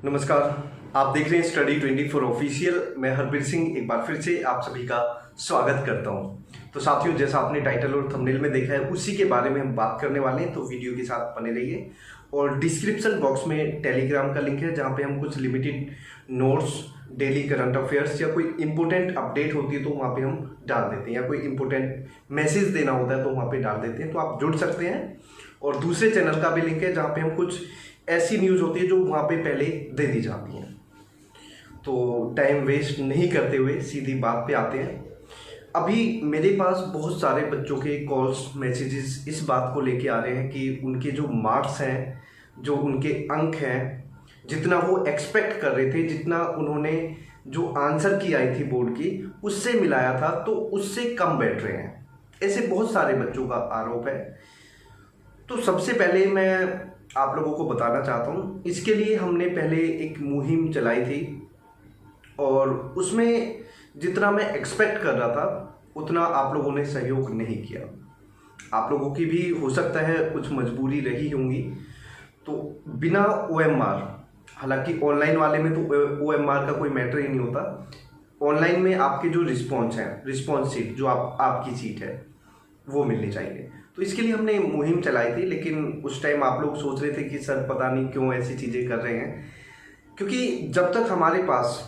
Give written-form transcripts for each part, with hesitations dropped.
नमस्कार। आप देख रहे हैं स्टडी 24 ऑफिशियल। मैं हरबीर सिंह एक बार फिर से आप सभी का स्वागत करता हूं। तो साथियों, जैसा आपने टाइटल और थंबनेल में देखा है उसी के बारे में हम बात करने वाले हैं, तो वीडियो के साथ बने रहिए। और डिस्क्रिप्शन बॉक्स में टेलीग्राम का लिंक है जहां पे हम कुछ limited notes, daily current affairs या कोई इंपॉर्टेंट अपडेट होती है तो वहाँ पे हम डाल देते हैं, या कोई इंपॉर्टेंट मैसेज देना होता है तो वहाँ पे डाल देते हैं, तो आप जुड़ सकते हैं। और दूसरे चैनल का भी लिंक है जहाँ पे हम कुछ ऐसी न्यूज़ होती है जो वहाँ पे पहले दे दी जाती हैं। तो टाइम वेस्ट नहीं करते हुए सीधी बात पे आते हैं। अभी मेरे पास बहुत सारे बच्चों के कॉल्स, मैसेजेस इस बात को लेके आ रहे हैं कि उनके जो मार्क्स हैं, जो उनके अंक हैं, जितना वो एक्सपेक्ट कर रहे थे, जितना उन्होंने जो आंसर की आई थी बोर्ड की उससे मिलाया था, तो उससे कम बैठ रहे हैं। ऐसे बहुत सारे बच्चों का आरोप है। तो सबसे पहले मैं आप लोगों को बताना चाहता हूँ, इसके लिए हमने पहले एक मुहिम चलाई थी और उसमें जितना मैं एक्सपेक्ट कर रहा था उतना आप लोगों ने सहयोग नहीं किया। आप लोगों की भी हो सकता है कुछ मजबूरी रही होंगी। तो बिना OMR, हालांकि ऑनलाइन वाले में तो OMR का कोई मैटर ही नहीं होता। ऑनलाइन में आपके जो रिस्पॉन्स हैं, रिस्पॉन्स सीट जो आपकी सीट है वो मिलनी चाहिए। तो इसके लिए हमने मुहिम चलाई थी, लेकिन उस टाइम आप लोग सोच रहे थे कि सर पता नहीं क्यों ऐसी चीज़ें कर रहे हैं, क्योंकि जब तक हमारे पास,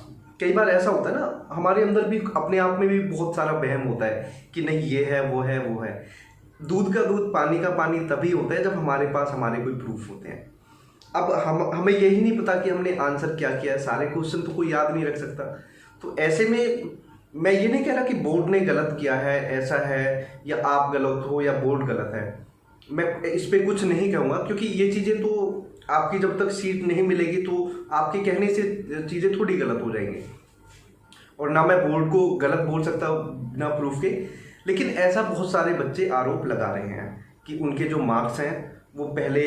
कई बार ऐसा होता है ना, हमारे अंदर भी अपने आप में भी बहुत सारा वहम होता है कि नहीं ये है वो है वो है। दूध का दूध पानी का पानी तभी होता है जब हमारे पास हमारे कोई प्रूफ होते हैं। अब हमें यही नहीं पता कि हमने आंसर क्या किया है, सारे क्वेश्चन तो कोई याद नहीं रख सकता। तो ऐसे में मैं ये नहीं कह रहा कि बोर्ड ने गलत किया है, ऐसा है, या आप गलत हो या बोर्ड गलत है। मैं इस पर कुछ नहीं कहूँगा, क्योंकि ये चीज़ें तो आपकी जब तक सीट नहीं मिलेगी तो आपके कहने से चीज़ें थोड़ी गलत हो जाएंगी। और ना मैं बोर्ड को गलत बोल सकता बिना प्रूफ के। लेकिन ऐसा बहुत सारे बच्चे आरोप लगा रहे हैं कि उनके जो मार्क्स हैं वो पहले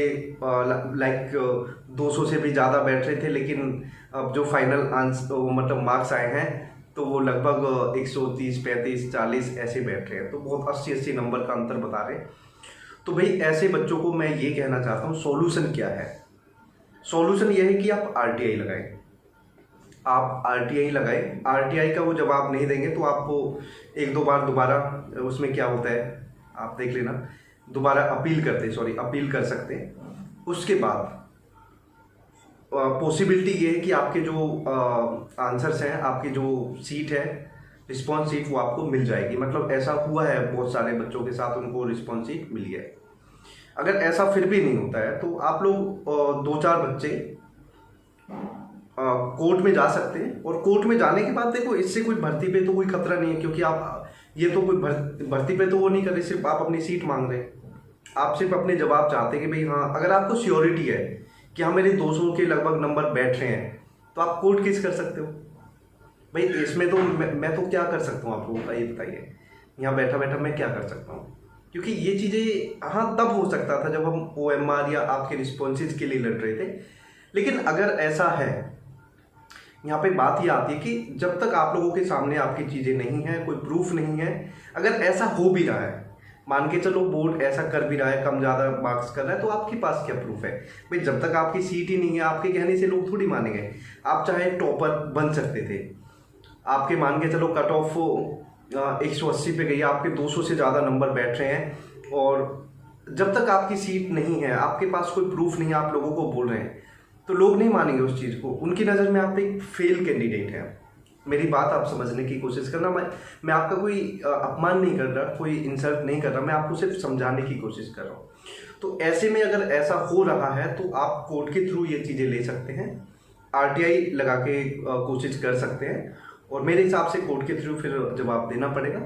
लाइक 200 से भी ज़्यादा बैठ रहे थे, लेकिन अब जो फाइनल आंसर मतलब मार्क्स आए हैं तो वो लगभग 130, 35, 40 ऐसे बैठ रहे हैं। तो बहुत 80 नंबर का अंतर बता रहे हैं। तो भाई ऐसे बच्चों को मैं ये कहना चाहता हूँ, सॉल्यूशन क्या है? सॉल्यूशन ये है कि आप RTI लगाएं। आप RTI लगाएं। RTI का वो जवाब नहीं देंगे तो आपको एक दो बार दोबारा, उसमें क्या होता है आप देख लेना, दोबारा अपील कर सकते हैं। उसके बाद पॉसिबिलिटी ये है कि आपके जो आंसर्स हैं, आपकी जो सीट है, रिस्पॉन्स सीट, वो आपको मिल जाएगी। मतलब ऐसा हुआ है बहुत सारे बच्चों के साथ, उनको रिस्पॉन्स सीट मिल गया है। अगर ऐसा फिर भी नहीं होता है तो आप लोग 2-4 बच्चे कोर्ट में जा सकते हैं। और कोर्ट में जाने के बाद देखो, इससे कोई भर्ती पे तो कोई खतरा नहीं है, क्योंकि आप ये तो कोई भर्ती पे तो वो नहीं कर रहे, सिर्फ आप अपनी सीट मांग रहे हैं। आप सिर्फ अपने जवाब चाहते हैं कि भाई हाँ, अगर आपको श्योरिटी है कि हाँ मेरे 200 के लगभग नंबर बैठ रहे हैं, तो आप कोर्ट केस कर सकते हो। भाई इसमें तो मैं तो क्या कर सकता हूँ आप लोगों का ये बताइए, यहाँ बैठा बैठा मैं क्या कर सकता हूँ? क्योंकि ये चीज़ें हाँ तब हो सकता था जब हम OMR या आपके रिस्पॉन्सेज के लिए लड़ रहे थे। लेकिन अगर ऐसा है, यहाँ पे बात ये आती है कि जब तक आप लोगों के सामने आपकी चीज़ें नहीं हैं, कोई प्रूफ नहीं है, अगर ऐसा हो भी रहा है, मान के चलो बोर्ड ऐसा कर भी रहा है, कम ज़्यादा मार्क्स कर रहा है, तो आपके पास क्या प्रूफ है? भाई जब तक आपकी सीट ही नहीं है, आपके कहने से लोग थोड़ी मानेंगे। आप चाहे टॉपर बन सकते थे, आपके मान के चलो कट ऑफ 180 पे गई, आपके 200 से ज़्यादा नंबर बैठ रहे हैं, और जब तक आपकी सीट नहीं है, आपके पास कोई प्रूफ नहीं है, आप लोगों को बोल रहे हैं, तो लोग नहीं मानेंगे उस चीज़ को। उनकी नज़र में आप एक फेल कैंडिडेट हैं। मेरी बात आप समझने की कोशिश करना। मैं आपका कोई अपमान नहीं कर रहा, कोई इंसल्ट नहीं कर रहा, मैं आपको सिर्फ समझाने की कोशिश कर रहा हूँ। तो ऐसे में अगर ऐसा हो रहा है तो आप कोर्ट के थ्रू ये चीज़ें ले सकते हैं, RTI लगा के कोशिश कर सकते हैं, और मेरे हिसाब से कोर्ट के थ्रू फिर जवाब देना पड़ेगा।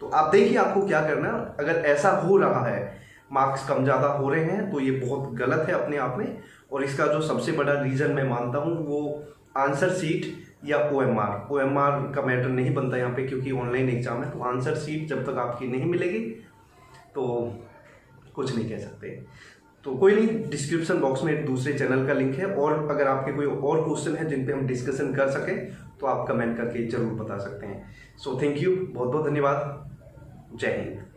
तो आप देखिए आपको क्या करना। अगर ऐसा हो रहा है, मार्क्स कम ज़्यादा हो रहे हैं, तो ये बहुत गलत है अपने आप में। और इसका जो सबसे बड़ा रीज़न मैं मानता हूँ वो आंसर सीट या OMR का मैटर नहीं बनता यहाँ पे, क्योंकि ऑनलाइन एग्जाम है। तो आंसर सीट जब तक आपकी नहीं मिलेगी तो कुछ नहीं कह सकते। तो कोई नहीं, डिस्क्रिप्शन बॉक्स में दूसरे चैनल का लिंक है, और अगर आपके कोई और क्वेश्चन है जिन पे हम डिस्कशन कर सकें तो आप कमेंट करके जरूर बता सकते हैं। सो थैंक यू, बहुत बहुत धन्यवाद। जय हिंद।